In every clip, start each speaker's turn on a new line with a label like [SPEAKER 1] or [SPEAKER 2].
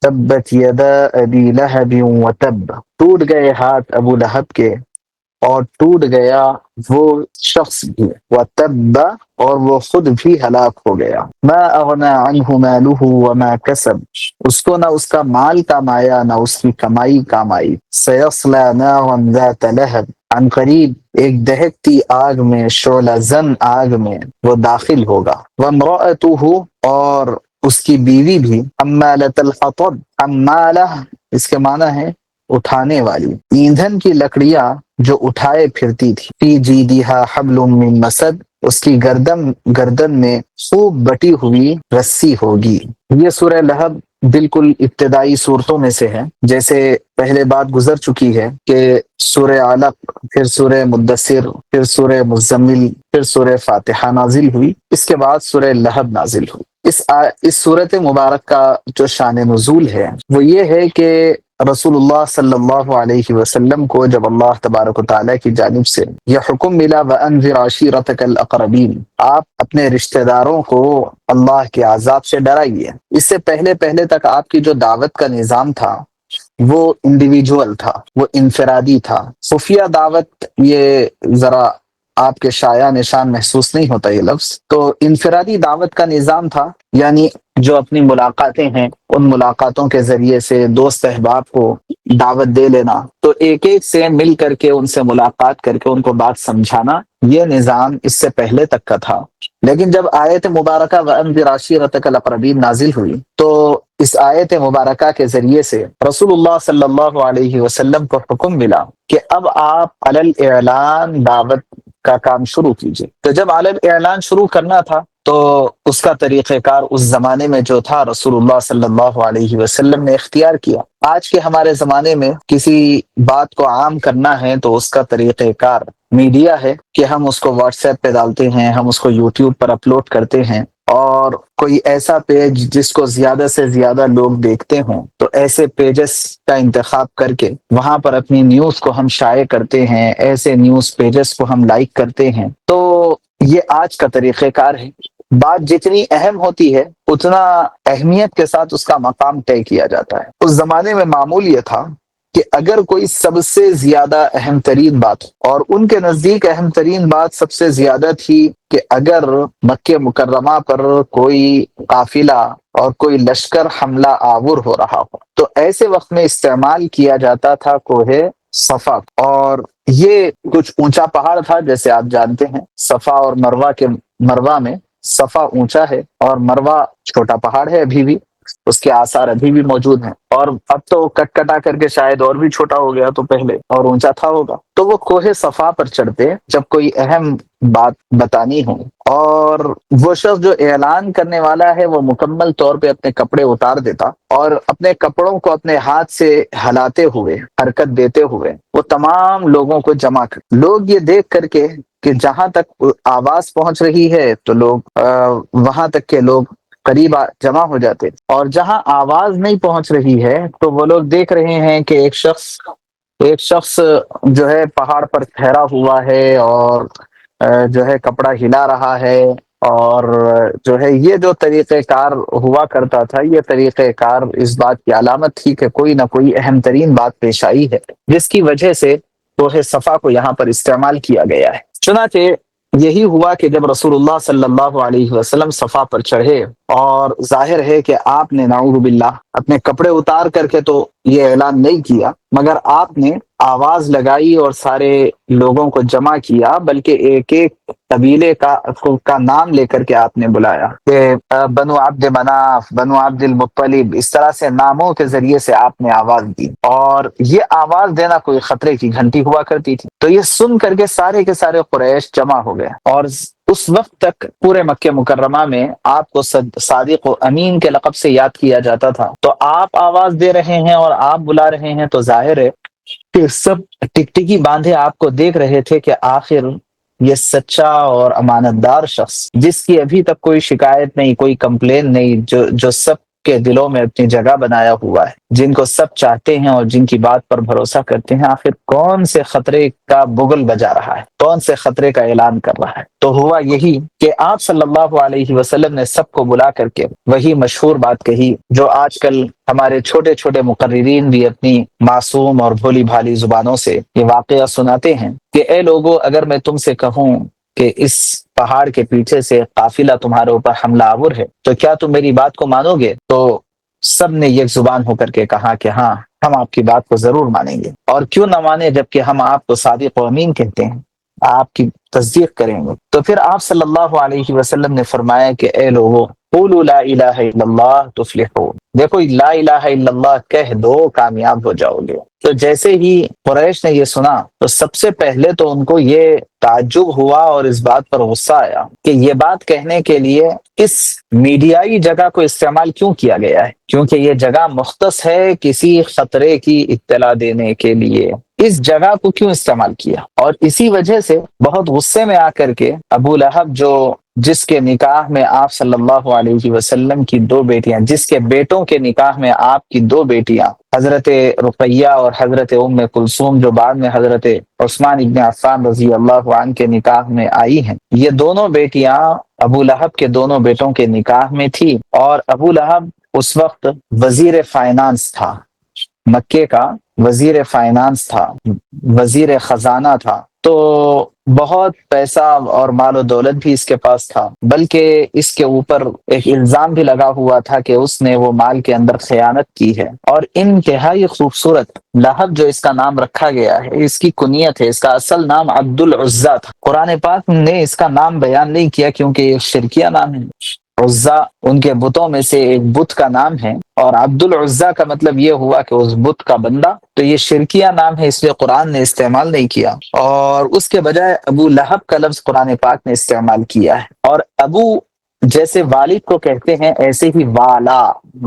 [SPEAKER 1] تبت یدا ابی لہب وتب، ٹوٹ گئے ہاتھ ابو لہب کے اور ٹوٹ گیا وہ شخص بھی، وتب، اور وہ خود بھی ہلاک ہو گیا۔ ما اغنى عنہ مالہ وما کسب، اس کو نہ اس کا مال کام آیا نہ اس کی کمائی کام آئی۔ سیصلی نارا ذات لہب، عن قریب ایک دہکتی آگ میں، شعلہ زن آگ میں وہ داخل ہوگا۔ وامرأتہ، اور اس کی بیوی بھی، حمالۃ الحطب، حمالہ اس کے معنی ہے اٹھانے والی، ایندھن کی لکڑیاں جو اٹھائے پھرتی تھی۔ فی جیدہا حبل من مسد، اس کی گردن میں خوب بٹی ہوئی رسی ہوگی۔ یہ سورہ لہب بالکل ابتدائی صورتوں میں سے ہے، جیسے پہلے بات گزر چکی ہے کہ سورہ علق، پھر سورہ مدثر، پھر سورہ مزمل، پھر سورہ فاتحہ نازل ہوئی، اس کے بعد سورہ لہب نازل ہوئی۔ اس صورت مبارک کا جو شان نزول ہے وہ یہ ہے کہ رسول اللہ صلی اللہ علیہ وسلم کو جب اللہ تبارک و تعالیٰ کی جانب سے یہ حکم ملا وَأَنذِرْ عَشِيرَتَكَ الْأَقْرَبِينَ، آپ اپنے رشتہ داروں کو اللہ کے عذاب سے ڈرائیے۔ اس سے پہلے تک آپ کی جو دعوت کا نظام تھا وہ انڈیویجول تھا، وہ انفرادی تھا۔ خفیہ دعوت یہ ذرا آپ کے شایع نشان محسوس نہیں ہوتا یہ لفظ، تو انفرادی دعوت کا نظام تھا، یعنی جو اپنی ملاقاتیں ہیں ان ملاقاتوں کے ذریعے سے دوست احباب کو دعوت دے لینا، تو ایک ایک سے مل کر کے ان سے ملاقات کر کے ان کو بات سمجھانا، یہ نظام اس سے پہلے تک کا تھا۔ لیکن جب آیت مبارکہ وَأَنذِرْ عَشِيرَتَكَ الْأَقْرَبِينَ نازل ہوئی تو اس آیت مبارکہ کے ذریعے سے رسول اللہ صلی اللہ علیہ وسلم کو حکم ملا کہ اب آپ علی الاعلان دعوت کا کام شروع کیجئے۔ تو جب علی الاعلان شروع کرنا تھا تو اس کا طریقہ کار اس زمانے میں جو تھا رسول اللہ صلی اللہ علیہ وسلم نے اختیار کیا۔ آج کے ہمارے زمانے میں کسی بات کو عام کرنا ہے تو اس کا طریقہ کار میڈیا ہے کہ ہم اس کو واٹس ایپ پہ ڈالتے ہیں، ہم اس کو یوٹیوب پر اپلوڈ کرتے ہیں، اور کوئی ایسا پیج جس کو زیادہ سے زیادہ لوگ دیکھتے ہوں تو ایسے پیجز کا انتخاب کر کے وہاں پر اپنی نیوز کو ہم شائع کرتے ہیں، ایسے نیوز پیجز کو ہم لائک کرتے ہیں۔ تو یہ آج کا طریقہ کار ہے۔ بات جتنی اہم ہوتی ہے اتنا اہمیت کے ساتھ اس کا مقام طے کیا جاتا ہے۔ اس زمانے میں معمول یہ تھا کہ اگر کوئی سب سے زیادہ اہم ترین بات، اور ان کے نزدیک اہم ترین بات سب سے زیادہ تھی کہ اگر مکہ مکرمہ پر کوئی قافلہ اور کوئی لشکر حملہ آور ہو رہا ہو تو ایسے وقت میں استعمال کیا جاتا تھا کوہ صفا، اور یہ کچھ اونچا پہاڑ تھا جیسے آپ جانتے ہیں، صفا اور مروہ میں صفا اونچا ہے اور مروہ چھوٹا پہاڑ ہے، ابھی بھی اس کے آثار ابھی بھی موجود ہیں، اور اب تو کٹ کٹا کر کے شاید اور بھی چھوٹا ہو گیا، تو پہلے اور اونچا تھا ہوگا۔ تو وہ کوہ صفا پر چڑھتے جب کوئی اہم بات بتانی ہو، اور وہ شخص جو اعلان کرنے والا ہے وہ مکمل طور پہ اپنے کپڑے اتار دیتا اور اپنے کپڑوں کو اپنے ہاتھ سے ہلاتے ہوئے، حرکت دیتے ہوئے وہ تمام لوگوں کو جمع کر، لوگ یہ دیکھ کر کے کہ جہاں تک آواز پہنچ رہی ہے تو لوگ وہاں تک کے لوگ قریب جمع ہو جاتے، اور جہاں آواز نہیں پہنچ رہی ہے تو وہ لوگ دیکھ رہے ہیں کہ ایک شخص جو ہے پہاڑ پر ٹھہرا ہوا ہے اور جو ہے کپڑا ہلا رہا ہے، اور جو ہے یہ جو طریقہ کار ہوا کرتا تھا یہ طریقہ کار اس بات کی علامت تھی کہ کوئی نہ کوئی اہم ترین بات پیش آئی ہے، جس کی وجہ سے کوہ صفا کو یہاں پر استعمال کیا گیا ہے۔ چنانچہ یہی ہوا کہ جب رسول اللہ صلی اللہ علیہ وسلم صفا پر چڑھے، اور ظاہر ہے کہ آپ نے نعوذ باللہ اپنے کپڑے اتار کر کے تو یہ اعلان نہیں کیا، مگر آپ نے آواز لگائی اور سارے لوگوں کو جمع کیا، بلکہ ایک ایک قبیلے کا نام لے کر کے آپ نے بلایا کہ بنو عبد مناف، بنو عبد المطلب، اس طرح سے ناموں کے ذریعے سے آپ نے آواز دی، اور یہ آواز دینا کوئی خطرے کی گھنٹی ہوا کرتی تھی۔ تو یہ سن کر کے سارے قریش جمع ہو گئے، اور اس وقت تک پورے مکہ مکرمہ میں آپ کو صادق و امین کے لقب سے یاد کیا جاتا تھا۔ تو آپ آواز دے رہے ہیں اور آپ بلا رہے ہیں تو ظاہر ہے کہ سب ٹکٹکی باندھے آپ کو دیکھ رہے تھے کہ آخر یہ سچا اور امانت دار شخص، جس کی ابھی تک کوئی شکایت نہیں، کوئی کمپلین نہیں، جو سب کے دلوں میں اپنی جگہ بنایا ہوا ہے، جن کو سب چاہتے ہیں اور جن کی بات پر بھروسہ کرتے ہیں، آخر کون سے خطرے کا بغل بجا رہا ہے، کون سے خطرے کا اعلان کر رہا ہے؟ تو ہوا یہی کہ آپ صلی اللہ علیہ وسلم نے سب کو بلا کر کے وہی مشہور بات کہی جو آج کل ہمارے چھوٹے چھوٹے مقررین بھی اپنی معصوم اور بھولی بھالی زبانوں سے یہ واقعہ سناتے ہیں کہ اے لوگو، اگر میں تم سے کہوں کہ اس پہاڑ کے پیچھے سے قافلہ تمہارے اوپر حملہ آور ہے تو کیا تم میری بات کو مانو گے؟ تو سب نے یک زبان ہو کر کے کہا کہ ہاں، ہم آپ کی بات کو ضرور مانیں گے، اور کیوں نہ مانیں جبکہ ہم آپ کو صادق و امین کہتے ہیں، آپ کی تصدیق کریں گے۔ تو پھر آپ صلی اللہ علیہ وسلم نے فرمایا کہ اے لوگو، قولوا لا الہ الا اللہ تفلحوا، دیکھو لا الہ الا اللہ کہہ دو، کامیاب ہو جاؤ گے۔ تو جیسے ہی قریش نے یہ سنا تو سب سے پہلے تو ان کو یہ تعجب ہوا اور اس بات پر غصہ آیا کہ یہ بات کہنے کے لیے اس میڈیائی جگہ کو استعمال کیوں کیا گیا ہے، کیونکہ یہ جگہ مختص ہے کسی خطرے کی اطلاع دینے کے لیے، اس جگہ کو کیوں استعمال کیا؟ اور اسی وجہ سے بہت غصے میں آ کر کے ابو لہب، جس کے نکاح میں آپ صلی اللہ علیہ وسلم کی دو بیٹیاں، جس کے بیٹوں کے نکاح میں آپ کی دو بیٹیاں حضرت رقیہ اور حضرت ام کلثوم، جو بعد میں حضرت عثمان ابن عفان رضی اللہ عنہ کے نکاح میں آئی ہیں، یہ دونوں بیٹیاں ابو لہب کے دونوں بیٹوں کے نکاح میں تھی، اور ابو لہب اس وقت وزیر فائنانس تھا، مکے کا وزیر فائنانس تھا، وزیر خزانہ تھا، تو بہت پیسہ اور مال و دولت بھی اس کے پاس تھا، بلکہ اس کے اوپر ایک الزام بھی لگا ہوا تھا کہ اس نے وہ مال کے اندر خیانت کی ہے۔ اور انتہائی خوبصورت لہب جو اس کا نام رکھا گیا ہے، اس کی کنیت ہے، اس کا اصل نام عبد العزیٰ تھا۔ قرآن پاک نے اس کا نام بیان نہیں کیا کیونکہ یہ شرکیہ نام ہے، عزا ان کے بتوں میں سے ایک بت کا نام ہے، اور عبد العزیٰ کا مطلب یہ ہوا کہ اس بت کا بندہ، تو یہ شرکیہ نام ہے، اس لیے قرآن نے استعمال نہیں کیا، اور اس کے بجائے ابو لہب کا لفظ قرآن پاک نے استعمال کیا ہے۔ اور ابو جیسے والد کو کہتے ہیں، ایسے ہی والا،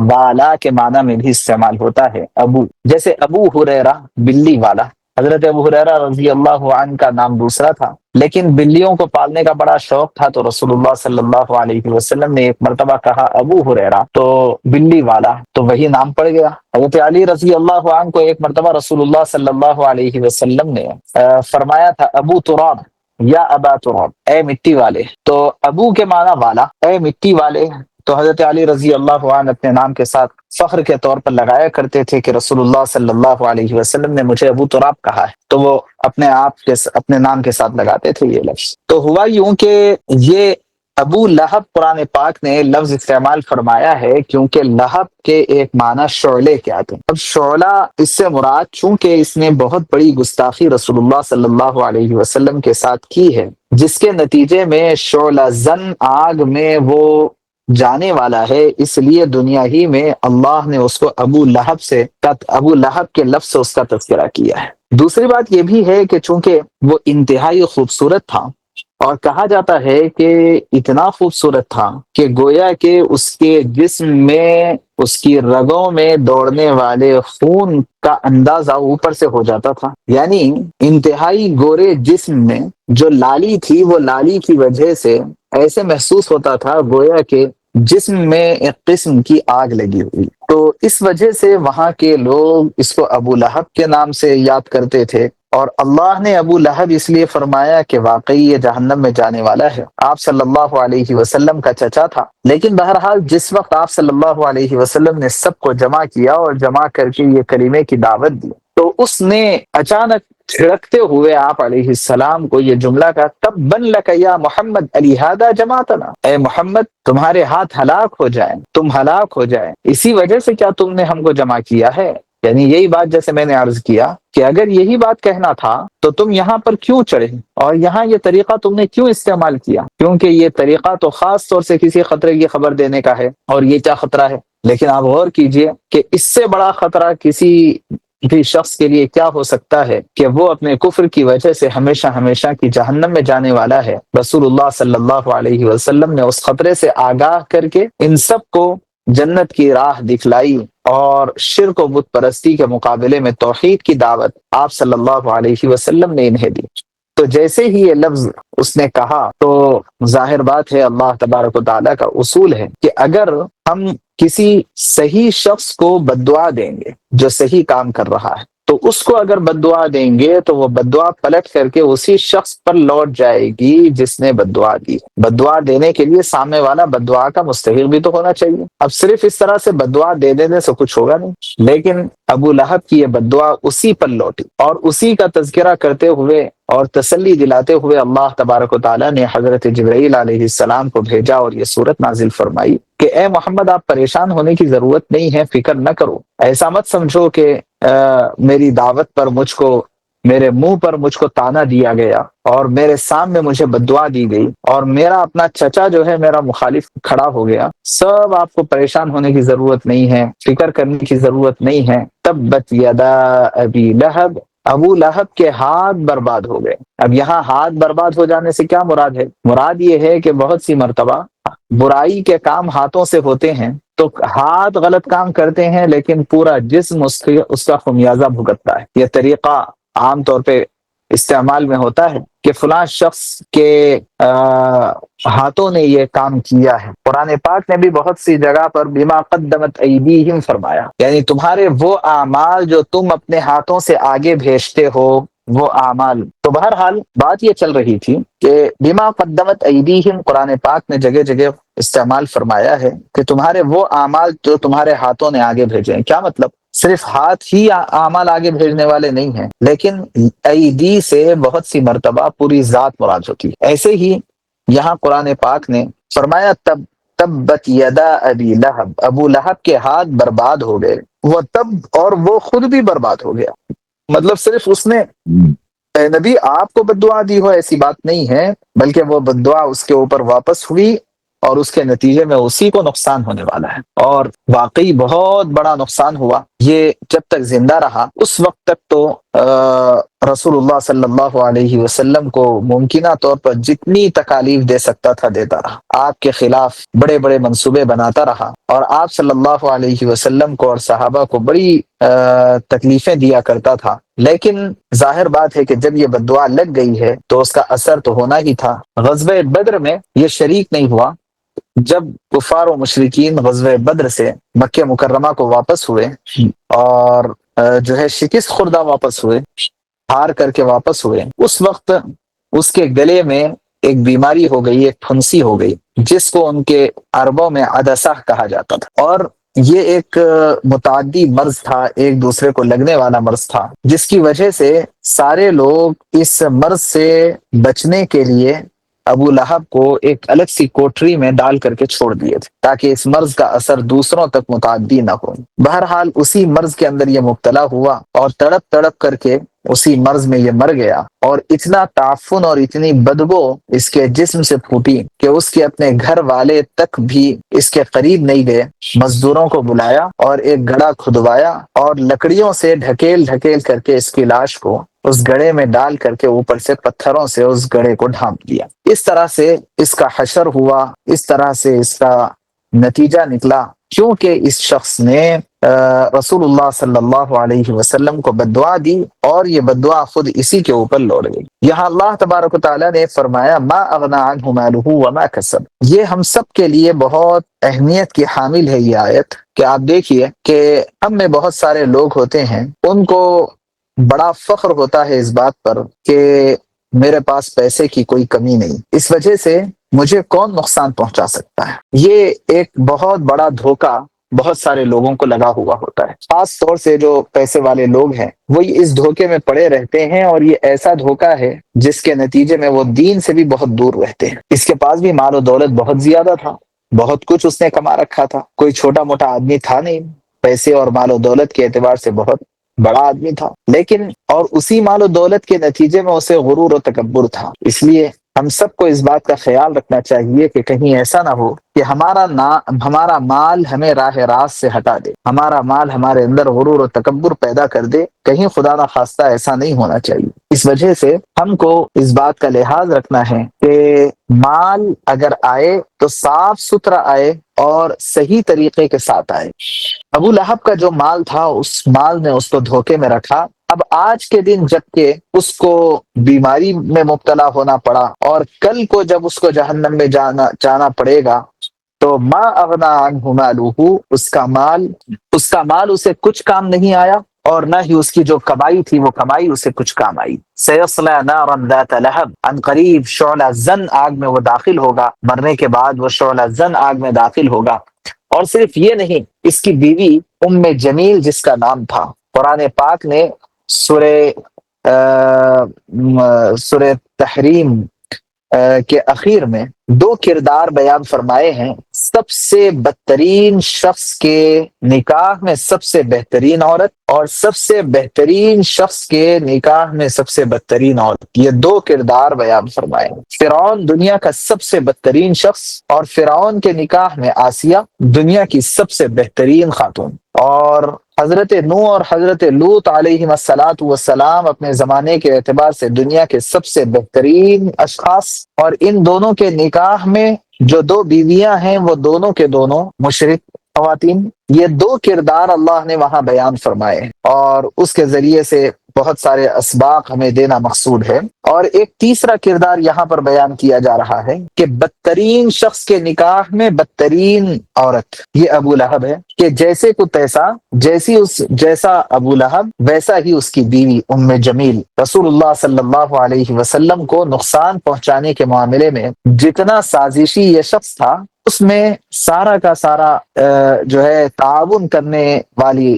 [SPEAKER 1] والا کے معنی میں بھی استعمال ہوتا ہے ابو، جیسے ابو ہریرہ بلی والا، حضرت ابو ہریرہ رضی اللہ عنہ کا نام دوسرا تھا، لیکن بلیوں کو پالنے کا بڑا شوق تھا، تو رسول اللہ صلی اللہ علیہ وسلم نے ایک مرتبہ کہا ابو ہریرہ، تو بلی والا، تو وہی نام پڑ گیا۔ حضرت علی رضی اللہ عنہ کو ایک مرتبہ رسول اللہ صلی اللہ علیہ وسلم نے فرمایا تھا ابو تراب یا ابا تراب، اے مٹی والے، تو ابو کے معنی والا، اے مٹی والے، تو حضرت علی رضی اللہ عنہ اپنے نام کے ساتھ فخر کے طور پر لگایا کرتے تھے کہ رسول اللہ صلی اللہ علیہ وسلم نے مجھے ابو تراب کہا ہے، تو وہ اپنے نام کے ساتھ لگاتے تھے یہ لفظ۔ تو ہوا یوں کہ یہ ابو لہب قرآن پاک نے لفظ استعمال فرمایا ہے کیونکہ لہب کے ایک معنی شعلے کے آتے ہیں۔ اب شعلہ اس سے مراد، چونکہ اس نے بہت بڑی گستاخی رسول اللہ صلی اللہ علیہ وسلم کے ساتھ کی ہے، جس کے نتیجے میں شعلہ زن آگ میں وہ جانے والا ہے، اس لیے دنیا ہی میں اللہ نے اس کو ابو لہب کے لفظ سے اس کا تذکرہ کیا ہے۔ دوسری بات یہ بھی ہے کہ چونکہ وہ انتہائی خوبصورت تھا، اور کہا جاتا ہے کہ اتنا خوبصورت تھا کہ گویا کہ اس کے جسم میں، اس کی رگوں میں دوڑنے والے خون کا اندازہ اوپر سے ہو جاتا تھا، یعنی انتہائی گورے جسم میں جو لالی تھی، وہ لالی کی وجہ سے ایسے محسوس ہوتا تھا گویا کہ جسم میں ایک قسم کی آگ لگی ہوئی۔ تو اس وجہ سے وہاں کے لوگ اس کو ابو لہب کے نام سے یاد کرتے تھے، اور اللہ نے ابو لہب اس لیے فرمایا کہ واقعی یہ جہنم میں جانے والا ہے۔ آپ صلی اللہ علیہ وسلم کا چچا تھا، لیکن بہرحال جس وقت آپ صلی اللہ علیہ وسلم نے سب کو جمع کیا اور جمع کر کے یہ کلمے کی دعوت دی، تو اس نے اچانک چھڑکتے ہوئے آپ علیہ السلام کو یہ جملہ کہا، تبا لک یا محمد لہذا جمعتنا، اے محمد تمہارے ہاتھ ہلاک ہو جائیں، تم ہلاک ہو جائیں، اسی وجہ سے کیا تم نے ہم کو جمع کیا ہے؟ یعنی یہی بات جیسے میں نے عرض کیا کہ اگر یہی بات کہنا تھا تو تم یہاں پر کیوں چڑھے، اور یہاں یہ طریقہ تم نے کیوں استعمال کیا؟ کیونکہ یہ طریقہ تو خاص طور سے کسی خطرے کی خبر دینے کا ہے، اور یہ کیا خطرہ ہے؟ لیکن آپ غور کیجئے کہ اس سے بڑا خطرہ کسی بھی شخص کے لیے کیا ہو سکتا ہے کہ وہ اپنے کفر کی وجہ سے ہمیشہ ہمیشہ کی جہنم میں جانے والا ہے۔ رسول اللہ صلی اللہ علیہ وسلم نے اس خطرے سے آگاہ کر کے ان سب کو جنت کی راہ دکھلائی، اور شرک و بت پرستی کے مقابلے میں توحید کی دعوت آپ صلی اللہ علیہ وسلم نے انہیں دی۔ تو جیسے ہی یہ لفظ اس نے کہا تو ظاہر بات ہے اللہ تبارک و تعالیٰ کا اصول ہے کہ اگر ہم کسی صحیح شخص کو بد دعا دیں گے جو صحیح کام کر رہا ہے، تو اس کو اگر بد دعا دیں گے تو وہ بد دعا پلٹ کر کے اسی شخص پر لوٹ جائے گی جس نے بد دعا دی۔ بد دعا دینے کے لیے سامنے والا بد دعا کا مستحق بھی تو ہونا چاہیے۔ اب صرف اس طرح سے بد دعا دے دینے سے کچھ ہوگا نہیں، لیکن ابو لہب کی یہ بد دعا اسی پر لوٹی، اور اسی کا تذکرہ کرتے ہوئے اور تسلی دلاتے ہوئے اللہ تبارک و تعالیٰ نے حضرت جبرائیل علیہ السلام کو بھیجا اور یہ صورت نازل فرمائی کہ اے محمد، آپ پریشان ہونے کی ضرورت نہیں ہے، فکر نہ کرو۔ ایسا مت سمجھو کہ میری دعوت پر مجھ کو، میرے منہ پر مجھ کو تانا دیا گیا اور میرے سامنے مجھے بد دعا دی گئی اور میرا اپنا چچا جو ہے میرا مخالف کھڑا ہو گیا۔ سب آپ کو پریشان ہونے کی ضرورت نہیں ہے، فکر کرنے کی ضرورت نہیں ہے۔ تبت یدا ابی لہب، ابو لہب کے ہاتھ برباد ہو گئے۔ اب یہاں ہاتھ برباد ہو جانے سے کیا مراد ہے؟ مراد یہ ہے کہ بہت سی مرتبہ برائی کے کام ہاتھوں سے ہوتے ہیں تو ہاتھ غلط کام کرتے ہیں لیکن پورا جسم اس کا خمیازہ بھگتتا ہے۔ یہ طریقہ عام طور پہ استعمال میں ہوتا ہے کہ فلاں شخص کے ہاتھوں نے یہ کام کیا ہے۔ قرآن پاک نے بھی بہت سی جگہ پر بما قدمت ایدیہم فرمایا، یعنی تمہارے وہ اعمال جو تم اپنے ہاتھوں سے آگے بھیجتے ہو، وہ اعمال۔ تو بہرحال بات یہ چل رہی تھی کہ بما قدمت ایدیہم قرآن پاک نے جگہ جگہ استعمال فرمایا ہے کہ تمہارے وہ اعمال جو تمہارے ہاتھوں نے آگے بھیجے ہیں۔ کیا مطلب؟ صرف ہاتھ ہی اعمال آگے بھیجنے والے نہیں ہیں، لیکن ایدی سے بہت سی مرتبہ پوری ذات مراد ہوتی ہے۔ ایسے ہی یہاں قرآن پاک نے فرمایا تبت یدا ابی لہب، ابو لہب کے ہاتھ برباد ہو گئے، وہ تب، اور وہ خود بھی برباد ہو گیا۔ مطلب صرف اس نے اے نبی آپ کو بد دعا دی ہو ایسی بات نہیں ہے، بلکہ وہ بد دعا اس کے اوپر واپس ہوئی اور اس کے نتیجے میں اسی کو نقصان ہونے والا ہے، اور واقعی بہت بڑا نقصان ہوا۔ یہ جب تک زندہ رہا اس وقت تک تو رسول اللہ صلی اللہ علیہ وسلم کو ممکنہ طور پر جتنی تکالیف دے سکتا تھا دیتا رہا، آپ کے خلاف بڑے بڑے منصوبے بناتا رہا، اور آپ صلی اللہ علیہ وسلم کو اور صحابہ کو بڑی تکلیفیں دیا کرتا تھا۔ لیکن ظاہر بات ہے کہ جب یہ بد دعا لگ گئی ہے تو اس کا اثر تو ہونا ہی تھا۔ غزوہ بدر میں یہ شریک نہیں ہوا۔ جب کفار و مشرکین غزوہ بدر سے مکہ مکرمہ کو واپس ہوئے اور جو ہے شکست خوردہ واپس ہوئے، ہار کر کے واپس ہوئے، اس وقت اس کے گلے میں ایک بیماری ہو گئی، ایک پھنسی ہو گئی، جس کو ان کے عربوں میں عدسہ کہا جاتا تھا، اور یہ ایک متعدی مرض تھا، ایک دوسرے کو لگنے والا مرض تھا، جس کی وجہ سے سارے لوگ اس مرض سے بچنے کے لیے ابو لہب کو ایک الگ سی کوٹری میں ڈال کر کے چھوڑ دیے تھے تاکہ اس مرض کا اثر دوسروں تک متعدی نہ ہو۔ بہرحال اسی مرض کے اندر یہ مبتلا ہوا اور تڑپ تڑپ کر کے اسی مرض میں یہ مر گیا، اور اتنا تعفن اور اتنی بدبو اس کے جسم سے پھوٹی کہ اس کے اپنے گھر والے تک بھی اس کے قریب نہیں گئے۔ مزدوروں کو بلایا اور ایک گڑھا کھدوایا اور لکڑیوں سے ڈھکیل ڈھکیل کر کے اس کی لاش کو اس گڑھے میں ڈال کر کے اوپر سے پتھروں سے اس گڑھے کو ڈھانپ دیا۔ اس طرح سے اس کا حشر ہوا، اس طرح سے اس کا نتیجہ نکلا، کیونکہ اس شخص نے رسول اللہ صلی اللہ علیہ وسلم کو بد دعا دی اور یہ بد دعا خود اسی کے اوپر لوٹ گئی۔ یہاں اللہ تبارک و تعالیٰ نے فرمایا ما اغنى عنہ مالہ وما کسب۔ یہ ہم سب کے لیے بہت اہمیت کی حامل ہے یہ آیت، کہ آپ دیکھیے کہ ہم میں بہت سارے لوگ ہوتے ہیں، ان کو بڑا فخر ہوتا ہے اس بات پر کہ میرے پاس پیسے کی کوئی کمی نہیں، اس وجہ سے مجھے کون نقصان پہنچا سکتا ہے۔ یہ ایک بہت بڑا دھوکہ بہت سارے لوگوں کو لگا ہوا ہوتا ہے، خاص طور سے جو پیسے والے لوگ ہیں وہ اس دھوکے میں پڑے رہتے ہیں، اور یہ ایسا دھوکہ ہے جس کے نتیجے میں وہ دین سے بھی بہت دور رہتے ہیں۔ اس کے پاس بھی مال و دولت بہت زیادہ تھا، بہت کچھ اس نے کما رکھا تھا، کوئی چھوٹا موٹا آدمی تھا نہیں، پیسے اور مال و دولت کے اعتبار سے بہت بڑا آدمی تھا، لیکن اور اسی مال و دولت کے نتیجے میں اسے غرور و تکبر تھا۔ اس لیے ہم سب کو اس بات کا خیال رکھنا چاہیے کہ کہیں ایسا نہ ہو کہ ہمارا مال ہمیں راہ راست سے ہٹا دے، ہمارا مال ہمارے اندر غرور و تکبر پیدا کر دے، کہیں خدا نہ خواستہ ایسا نہیں ہونا چاہیے۔ اس وجہ سے ہم کو اس بات کا لحاظ رکھنا ہے کہ مال اگر آئے تو صاف ستھرا آئے اور صحیح طریقے کے ساتھ آئے۔ ابو لہب کا جو مال تھا اس مال نے اس کو دھوکے میں رکھا اب آج کے دن جب کہ اس کو بیماری میں مبتلا ہونا پڑا، اور کل کو جب اس کو جہنم میں جانا پڑے گا، تو ما اغنا عنہ مالہ، اس کا مال اسے کچھ کام نہیں آیا، اور نہ ہی اس کی جو کمائی تھی وہ کمائی اسے کچھ کام آئی۔ سیصلی نارا ذات لہب، ان قریب شعلہ زن آگ میں وہ داخل ہوگا، مرنے کے بعد وہ شعلہ زن آگ میں داخل ہوگا۔ اور صرف یہ نہیں، اس کی بیوی ام جمیل جس کا نام تھا، قرآن پاک نے سورہ سورہ تحریم کے اخیر میں دو کردار بیان فرمائے ہیں۔ سب سے بدترین شخص کے نکاح میں سب سے بہترین عورت، اور سب سے بہترین شخص کے نکاح میں سب سے بدترین عورت، یہ دو کردار بیان فرمائے ہیں۔ فرعون دنیا کا سب سے بدترین شخص، اور فرعون کے نکاح میں آسیہ دنیا کی سب سے بہترین خاتون۔ اور حضرت نوح اور حضرت لوط علیہ الصلاۃ والسلام اپنے زمانے کے اعتبار سے دنیا کے سب سے بہترین اشخاص، اور ان دونوں کے نکاح میں جو دو بیویاں ہیں وہ دونوں کے دونوں مشرک خواتین۔ یہ دو کردار اللہ نے وہاں بیان فرمائے، اور اس کے ذریعے سے بہت سارے اسباق ہمیں دینا مقصود ہے۔ اور ایک تیسرا کردار یہاں پر بیان کیا جا رہا ہے کہ بدترین شخص کے نکاح میں بدترین عورت، یہ ابو لہب ہے، کہ جیسے کو تیسا، جیسا ابو لہب ویسا ہی اس کی بیوی ام جمیل۔ رسول اللہ صلی اللہ علیہ وسلم کو نقصان پہنچانے کے معاملے میں جتنا سازشی یہ شخص تھا، اس میں سارا کا سارا جو ہے تعاون کرنے والی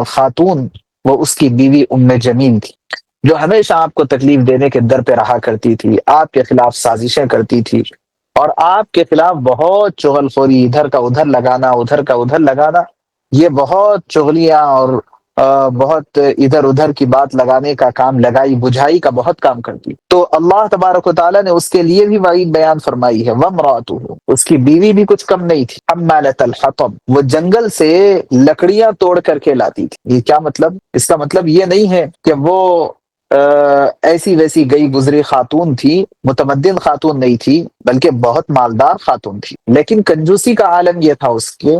[SPEAKER 1] خاتون وہ اس کی بیوی ام جمیل تھی، جو ہمیشہ آپ کو تکلیف دینے کے در پہ رہا کرتی تھی، آپ کے خلاف سازشیں کرتی تھی، اور آپ کے خلاف بہت چغل خوری، ادھر کا ادھر لگانا، ادھر کا ادھر لگانا، یہ بہت چغلیاں اور بہت ادھر ادھر کی بات لگانے کا کام، لگائی بجھائی کا بہت کام کرتی۔ تو اللہ تبارک و تعالیٰ نے اس کے لیے بھی وعید بیان فرمائی ہے، وامرأتہ، اس کی بیوی بھی کچھ کم نہیں تھی، حمالۃ الحطب، وہ جنگل سے لکڑیاں توڑ کر کے لاتی تھی۔ یہ کیا مطلب؟ اس کا مطلب یہ نہیں ہے کہ وہ ایسی ویسی گئی گزری خاتون تھی، متمدن خاتون نہیں تھی، بلکہ بہت مالدار خاتون تھی، لیکن کنجوسی کا عالم یہ تھا اس کے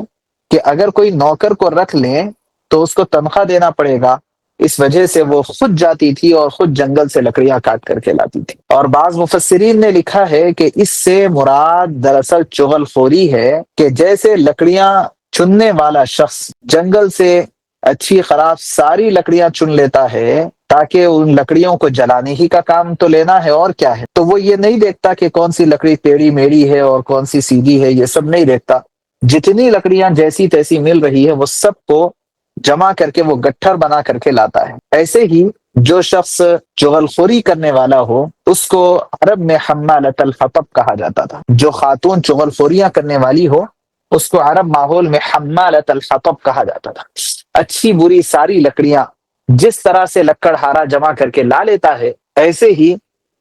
[SPEAKER 1] کہ اگر کوئی نوکر کو رکھ لیں تو اس کو تنخواہ دینا پڑے گا، اس وجہ سے وہ خود جاتی تھی اور خود جنگل سے لکڑیاں کاٹ کر کے لاتی تھی۔ اور بعض مفسرین نے لکھا ہے کہ اس سے مراد دراصل چغل خوری ہے، کہ جیسے لکڑیاں چننے والا شخص جنگل سے اچھی خراب ساری لکڑیاں چن لیتا ہے تاکہ ان لکڑیوں کو جلانے ہی کا کام تو لینا ہے، اور کیا ہے، تو وہ یہ نہیں دیکھتا کہ کون سی لکڑی ٹیڑھی میڑھی ہے اور کون سی سیدھی ہے، یہ سب نہیں دیکھتا، جتنی لکڑیاں جیسی تیسی مل رہی ہے وہ سب کو جمع کر کے وہ گٹھر بنا کر کے لاتا ہے۔ ایسے ہی جو شخص چغل خوری کرنے والا ہو اس کو عرب میں حمالۃ الحطب کہا جاتا تھا، جو خاتون چغل خوریاں کرنے والی ہو اس کو عرب ماحول میں حمالۃ الحطب کہا جاتا تھا۔ اچھی بری ساری لکڑیاں جس طرح سے لکڑہارا جمع کر کے لا لیتا ہے، ایسے ہی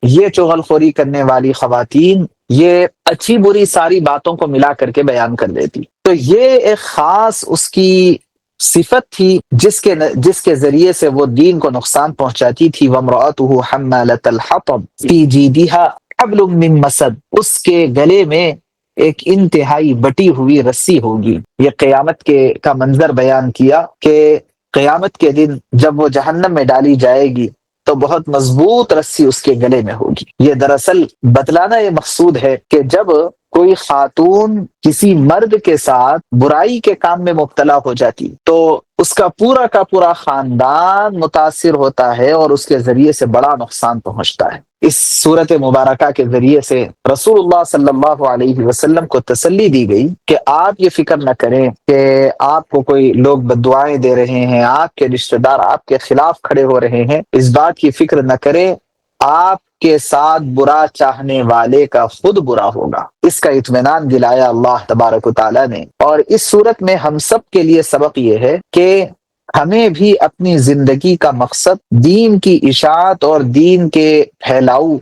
[SPEAKER 1] یہ چغل خوری کرنے والی خواتین یہ اچھی بری ساری باتوں کو ملا کر کے بیان کر دیتی۔ تو یہ ایک خاص اس کی صفت تھی جس کے ذریعے سے وہ دین کو نقصان پہنچاتی تھی۔ وامرأتہ حمالۃ الحطب فی جیدہا حبل من مسد، اس کے گلے میں ایک انتہائی بٹی ہوئی رسی ہوگی۔ یہ قیامت کا منظر بیان کیا کہ قیامت کے دن جب وہ جہنم میں ڈالی جائے گی تو بہت مضبوط رسی اس کے گلے میں ہوگی۔ یہ دراصل بتلانا یہ مقصود ہے کہ جب کوئی خاتون کسی مرد کے ساتھ برائی کے کام میں مبتلا ہو جاتی تو اس کا پورا خاندان متاثر ہوتا ہے اور اس کے ذریعے سے بڑا نقصان پہنچتا ہے۔ اس صورت مبارکہ کے ذریعے سے رسول اللہ صلی اللہ علیہ وسلم کو تسلی دی گئی کہ آپ یہ فکر نہ کریں کہ آپ کو کوئی لوگ بددعائیں دے رہے ہیں، آپ کے رشتہ دار آپ کے خلاف کھڑے ہو رہے ہیں، اس بات کی فکر نہ کریں، آپ کے ساتھ برا چاہنے والے کا خود برا ہوگا۔ اس کا اطمینان دلایا اللہ تبارک و تعالیٰ نے۔ اور اس صورت میں ہم سب کے لیے سبق یہ ہے کہ ہمیں بھی اپنی زندگی کا مقصد دین کی اشاعت اور دین کے پھیلاؤ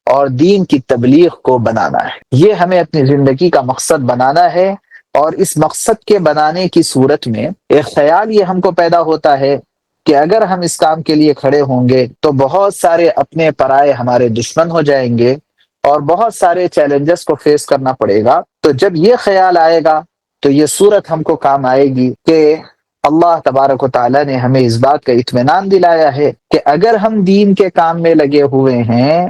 [SPEAKER 1] اور دین کی تبلیغ کو بنانا ہے۔ یہ ہمیں اپنی زندگی کا مقصد بنانا ہے، اور اس مقصد کے بنانے کی صورت میں ایک خیال یہ ہم کو پیدا ہوتا ہے کہ اگر ہم اس کام کے لیے کھڑے ہوں گے تو بہت سارے اپنے پرائے ہمارے دشمن ہو جائیں گے اور بہت سارے چیلنجز کو فیس کرنا پڑے گا۔ تو جب یہ خیال آئے گا تو یہ صورت ہم کو کام آئے گی کہ اللہ تبارک و تعالیٰ نے ہمیں اس بات کا اطمینان دلایا ہے کہ اگر ہم دین کے کام میں لگے ہوئے ہیں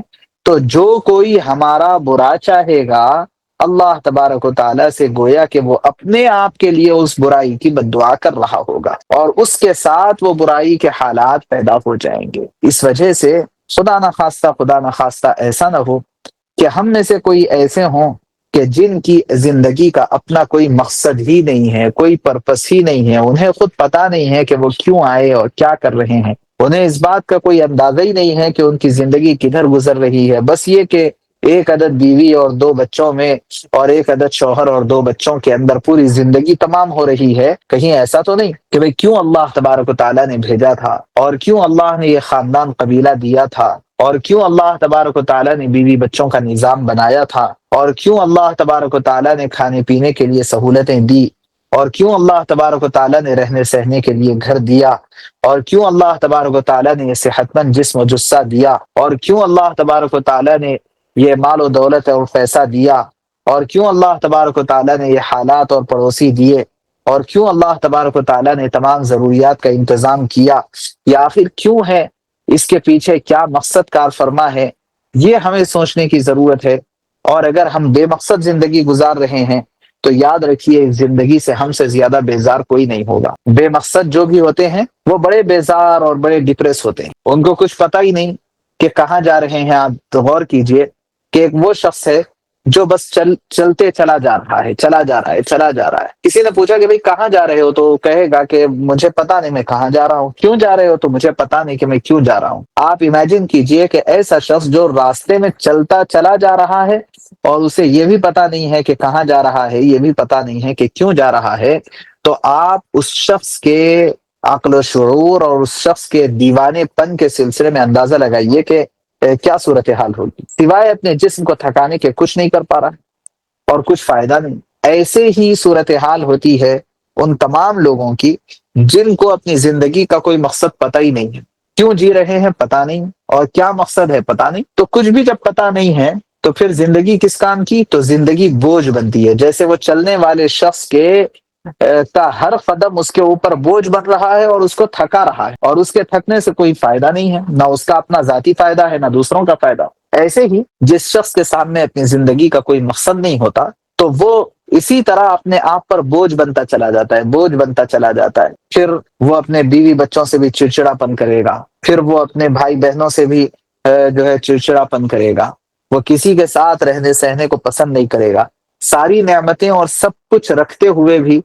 [SPEAKER 1] تو جو کوئی ہمارا برا چاہے گا، اللہ تبارک و تعالیٰ سے گویا کہ وہ اپنے آپ کے لیے اس برائی کی بد دعا کر رہا ہوگا، اور اس کے ساتھ وہ برائی کے حالات پیدا ہو جائیں گے۔ اس وجہ سے خدا نہ خواستہ ایسا نہ ہو کہ ہم میں سے کوئی ایسے ہوں کہ جن کی زندگی کا اپنا کوئی مقصد ہی نہیں ہے، کوئی پرپس ہی نہیں ہے، انہیں خود پتا نہیں ہے کہ وہ کیوں آئے اور کیا کر رہے ہیں، انہیں اس بات کا کوئی اندازہ ہی نہیں ہے کہ ان کی زندگی کدھر گزر رہی ہے، بس یہ کہ ایک عدد بیوی اور دو بچوں میں اور ایک عدد شوہر اور دو بچوں کے اندر پوری زندگی تمام ہو رہی ہے۔ کہیں ایسا تو نہیں کہ بھئی کیوں اللہ تبارک و تعالیٰ نے بھیجا تھا، اور کیوں اللہ نے یہ خاندان قبیلہ دیا تھا، اور کیوں اللہ تبارک و تعالیٰ نے بیوی بچوں کا نظام بنایا تھا، اور کیوں اللہ تبارک و تعالیٰ نے کھانے پینے کے لیے سہولتیں دی، اور کیوں اللہ تبارک و تعالیٰ نے رہنے سہنے کے لیے گھر دیا، اور کیوں اللہ تبارک و تعالیٰ نے یہ صحت مند جسم و جثہ دیا، اور کیوں اللہ تبارک و تعالیٰ نے یہ مال و دولت اور پیسہ دیا، اور کیوں اللہ تبارک و تعالیٰ نے یہ حالات اور پڑوسی دیے، اور کیوں اللہ تبارک و تعالیٰ نے تمام ضروریات کا انتظام کیا، یہ آخر کیوں ہے، اس کے پیچھے کیا مقصد کار فرما ہے، یہ ہمیں سوچنے کی ضرورت ہے۔ اور اگر ہم بے مقصد زندگی گزار رہے ہیں تو یاد رکھیے اس زندگی سے ہم سے زیادہ بیزار کوئی نہیں ہوگا۔ بے مقصد جو بھی ہوتے ہیں وہ بڑے بیزار اور بڑے ڈپریس ہوتے ہیں، ان کو کچھ پتہ ہی نہیں کہ کہاں جا رہے ہیں۔ آپ غور کیجئے کہ ایک وہ شخص ہے جو بس چلتے چلا جا رہا ہے، چلا جا رہا ہے، چلا جا رہا ہے۔ کسی نے پوچھا کہ بھئی کہاں جا رہے ہو، تو کہے گا کہ مجھے پتا نہیں میں کہاں جا رہا ہوں۔ کیوں جا رہے ہو، تو مجھے پتا نہیں کہ میں کیوں جا رہا ہوں۔ آپ امیجن کیجئے کہ ایسا شخص جو راستے میں چلتا چلا جا رہا ہے اور اسے یہ بھی پتا نہیں ہے کہ کہاں جا رہا ہے، یہ بھی پتا نہیں ہے کہ کیوں جا رہا ہے، تو آپ اس شخص کے عقل و شعور اور اس شخص کے دیوانے پن کے سلسلے میں اندازہ لگائیے کہ کیا صورتحال ہوگی۔ سوائے اپنے جسم کو تھکانے کے کچھ نہیں کر پا رہا اور کچھ فائدہ نہیں۔ ایسے ہی صورتحال ہوتی ہے ان تمام لوگوں کی جن کو اپنی زندگی کا کوئی مقصد پتہ ہی نہیں ہے، کیوں جی رہے ہیں پتہ نہیں، اور کیا مقصد ہے پتہ نہیں۔ تو کچھ بھی جب پتہ نہیں ہے تو پھر زندگی کس کام کی، تو زندگی بوجھ بنتی ہے۔ جیسے وہ چلنے والے شخص کے کا ہر قدم اس کے اوپر بوجھ بن رہا ہے اور اس کو تھکا رہا ہے، اور اس کے تھکنے سے کوئی فائدہ نہیں ہے، نہ اس کا اپنا ذاتی فائدہ ہے نہ دوسروں کا فائدہ۔ ایسے ہی جس شخص کے سامنے اپنی زندگی کا کوئی مقصد نہیں ہوتا تو وہ اسی طرح اپنے آپ پر بوجھ بنتا چلا جاتا ہے، بوجھ بنتا چلا جاتا ہے۔ پھر وہ اپنے بیوی بچوں سے بھی چڑچڑا پن کرے گا، پھر وہ اپنے بھائی بہنوں سے بھی جو ہے چڑچڑا پن کرے گا، وہ کسی کے ساتھ رہنے سہنے کو پسند نہیں کرے گا، ساری نعمتیں اور سب کچھ رکھتے ہوئے بھی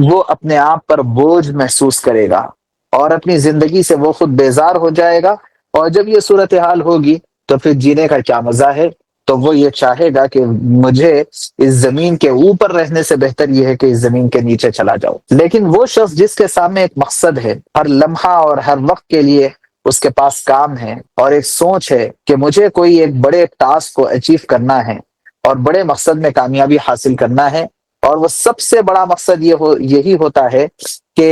[SPEAKER 1] وہ اپنے آپ پر بوجھ محسوس کرے گا، اور اپنی زندگی سے وہ خود بیزار ہو جائے گا۔ اور جب یہ صورتحال ہوگی تو پھر جینے کا کیا مزہ ہے، تو وہ یہ چاہے گا کہ مجھے اس زمین کے اوپر رہنے سے بہتر یہ ہے کہ اس زمین کے نیچے چلا جاؤ۔ لیکن وہ شخص جس کے سامنے ایک مقصد ہے، ہر لمحہ اور ہر وقت کے لیے اس کے پاس کام ہے اور ایک سوچ ہے کہ مجھے کوئی ایک بڑے ٹاسک کو اچیو کرنا ہے اور بڑے مقصد میں کامیابی حاصل کرنا ہے، اور وہ سب سے بڑا مقصد یہی ہوتا ہے کہ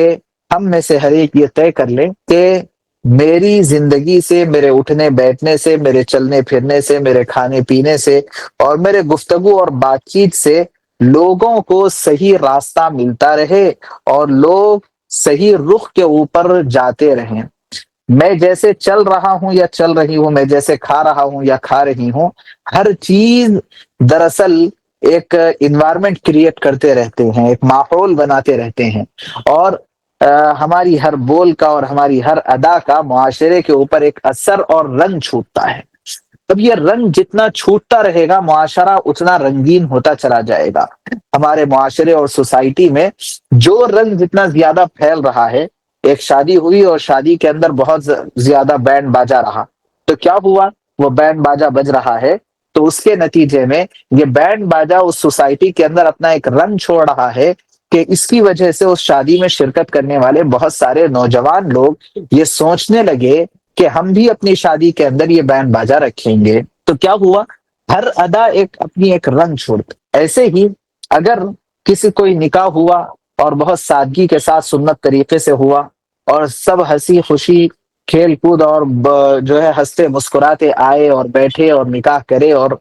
[SPEAKER 1] ہم میں سے ہر ایک یہ طے کر لے کہ میری زندگی سے، میرے اٹھنے بیٹھنے سے، میرے چلنے پھرنے سے، میرے کھانے پینے سے اور میرے گفتگو اور بات چیت سے لوگوں کو صحیح راستہ ملتا رہے اور لوگ صحیح رخ کے اوپر جاتے رہیں۔ میں جیسے چل رہا ہوں یا چل رہی ہوں، میں جیسے کھا رہا ہوں یا کھا رہی ہوں، ہر چیز دراصل ایک انوائرمنٹ کریٹ کرتے رہتے ہیں، ایک ماحول بناتے رہتے ہیں، اور ہماری ہر بول کا اور ہماری ہر ادا کا معاشرے کے اوپر ایک اثر اور رنگ چھوٹتا ہے۔ اب یہ رنگ جتنا چھوٹتا رہے گا، معاشرہ اتنا رنگین ہوتا چلا جائے گا۔ ہمارے معاشرے اور سوسائٹی میں جو رنگ جتنا زیادہ پھیل رہا ہے، ایک شادی ہوئی اور شادی کے اندر بہت زیادہ بینڈ باجا رہا، تو کیا ہوا، وہ بینڈ باجا بج رہا ہے تو اس کے نتیجے میں یہ بینڈ باجا اس سوسائٹی کے اندر اپنا ایک رنگ چھوڑ رہا ہے کہ اس کی وجہ سے اس شادی میں شرکت کرنے والے بہت سارے نوجوان لوگ یہ سوچنے لگے کہ ہم بھی اپنی شادی کے اندر یہ بینڈ باجا رکھیں گے، تو کیا ہوا، ہر ادا اپنی ایک رنگ چھوڑتا۔ ایسے ہی اگر کسی کوئی نکاح ہوا اور بہت سادگی کے ساتھ سنت طریقے سے ہوا اور سب ہنسی خوشی کھیل کود اور جو ہے ہنستے مسکراتے آئے اور بیٹھے اور نکاح کرے اور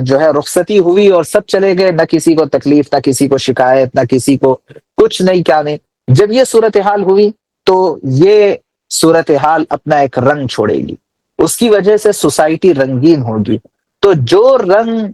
[SPEAKER 1] جو ہے رخصتی ہوئی اور سب چلے گئے، نہ کسی کو تکلیف، نہ کسی کو شکایت، نہ کسی کو کچھ نہیں، کیا نہیں، جب یہ صورتحال ہوئی تو یہ صورتحال اپنا ایک رنگ چھوڑے گی، اس کی وجہ سے سوسائٹی رنگین ہوگی۔ تو جو رنگ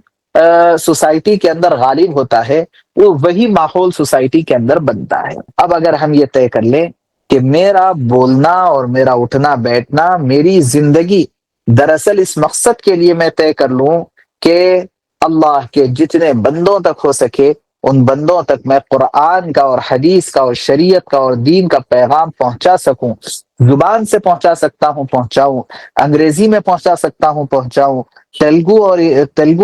[SPEAKER 1] سوسائٹی کے اندر غالب ہوتا ہے وہ وہی ماحول سوسائٹی کے اندر بنتا ہے۔ اب اگر ہم یہ طے کر لیں کہ میرا بولنا اور میرا اٹھنا بیٹھنا، میری زندگی دراصل اس مقصد کے لیے میں طے کر لوں کہ اللہ کے جتنے بندوں تک ہو سکے ان بندوں تک میں قرآن کا اور حدیث کا اور شریعت کا اور دین کا پیغام پہنچا سکوں، زبان سے پہنچا سکتا ہوں پہنچاؤں، انگریزی میں پہنچا سکتا ہوں پہنچاؤں، تیلگو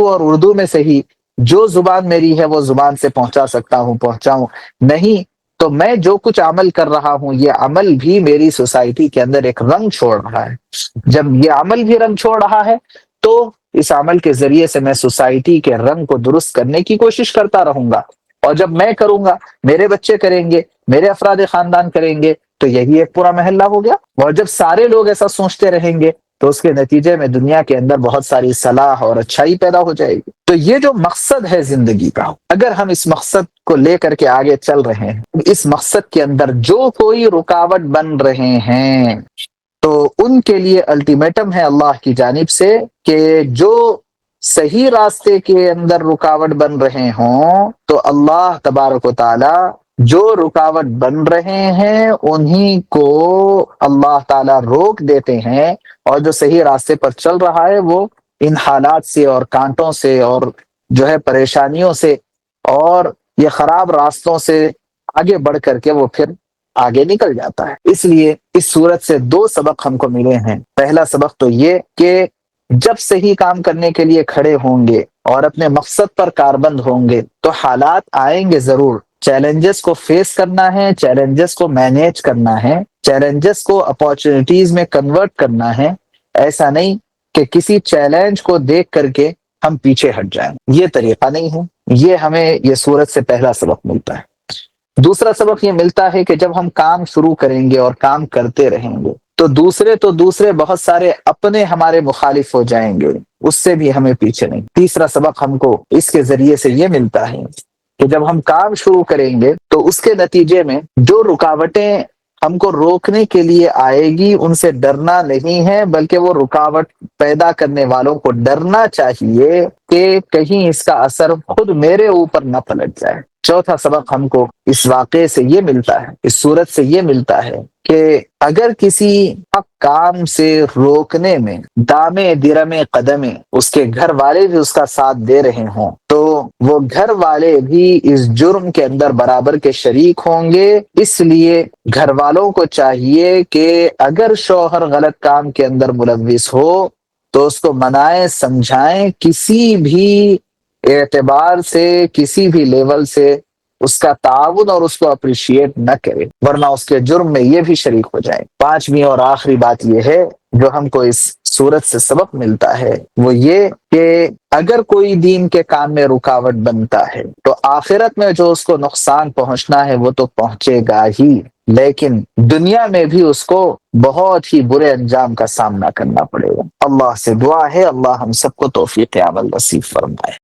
[SPEAKER 1] اور اردو میں سے ہی جو زبان میری ہے وہ زبان سے پہنچا سکتا ہوں پہنچاؤں، نہیں تو میں جو کچھ عمل کر رہا ہوں یہ عمل بھی میری سوسائٹی کے اندر ایک رنگ چھوڑ رہا ہے۔ جب یہ عمل بھی رنگ چھوڑ رہا ہے تو اس عمل کے ذریعے سے میں سوسائٹی کے رنگ کو درست کرنے کی کوشش کرتا رہوں گا، اور جب میں کروں گا، میرے بچے کریں گے، میرے افراد خاندان کریں گے، تو یہی ایک پورا محلہ ہو گیا۔ اور جب سارے لوگ ایسا سوچتے رہیں گے تو اس کے نتیجے میں دنیا کے اندر بہت ساری صلاح اور اچھائی پیدا ہو جائے گی۔ تو یہ جو مقصد ہے زندگی کا، اگر ہم اس مقصد کو لے کر کے آگے چل رہے ہیں، اس مقصد کے اندر جو کوئی رکاوٹ بن رہے ہیں تو ان کے لیے الٹیمیٹم ہے اللہ کی جانب سے کہ جو صحیح راستے کے اندر رکاوٹ بن رہے ہوں تو اللہ تبارک و تعالی جو رکاوٹ بن رہے ہیں انہی کو اللہ تعالی روک دیتے ہیں، اور جو صحیح راستے پر چل رہا ہے وہ ان حالات سے اور کانٹوں سے اور جو ہے پریشانیوں سے اور یہ خراب راستوں سے آگے بڑھ کر کے وہ پھر آگے نکل جاتا ہے۔ اس لیے اس صورت سے دو سبق ہم کو ملے ہیں۔ پہلا سبق تو یہ کہ جب صحیح کام کرنے کے لیے کھڑے ہوں گے اور اپنے مقصد پر کاربند ہوں گے تو حالات آئیں گے ضرور، چیلنجز کو فیس کرنا ہے، چیلنجز کو مینیج کرنا ہے، چیلنجز کو اپارچونٹیز میں کنورٹ کرنا ہے۔ ایسا نہیں کہ کسی چیلنج کو دیکھ کر کے ہم پیچھے ہٹ جائیں، یہ طریقہ نہیں ہے۔ یہ ہمیں یہ صورت سے پہلا سبق ملتا ہے۔ دوسرا سبق یہ ملتا ہے کہ جب ہم کام شروع کریں گے اور کام کرتے رہیں گے تو دوسرے بہت سارے اپنے ہمارے مخالف ہو جائیں گے، اس سے بھی ہمیں پیچھے نہیں۔ تیسرا سبق ہم کو اس کے ذریعے سے یہ ملتا ہے کہ جب ہم کام شروع کریں گے تو اس کے نتیجے میں جو رکاوٹیں ہم کو روکنے کے لیے آئے گی ان سے ڈرنا نہیں ہے، بلکہ وہ رکاوٹ پیدا کرنے والوں کو ڈرنا چاہیے کہ کہیں اس کا اثر خود میرے اوپر نہ پلٹ جائے۔ چوتھا سبق ہم کو اس واقعے سے یہ ملتا ہے، اس صورت سے یہ ملتا ہے کہ اگر کسی حق کام سے روکنے میں دامے درمے قدمے اس کے گھر والے بھی اس کا ساتھ دے رہے ہوں تو وہ گھر والے بھی اس جرم کے اندر برابر کے شریک ہوں گے۔ اس لیے گھر والوں کو چاہیے کہ اگر شوہر غلط کام کے اندر ملوث ہو تو اس کو منائیں، سمجھائیں، کسی بھی اعتبار سے کسی بھی لیول سے اس کا تعاون اور اس کو اپریشیٹ نہ کرے، ورنہ اس کے جرم میں یہ بھی شریک ہو جائے۔ پانچویں اور آخری بات یہ ہے جو ہم کو اس صورت سے سبق ملتا ہے، وہ یہ کہ اگر کوئی دین کے کام میں رکاوٹ بنتا ہے تو آخرت میں جو اس کو نقصان پہنچنا ہے وہ تو پہنچے گا ہی، لیکن دنیا میں بھی اس کو بہت ہی برے انجام کا سامنا کرنا پڑے گا۔ اللہ سے دعا ہے اللہ ہم سب کو توفیق عمل نصیب فرمائے۔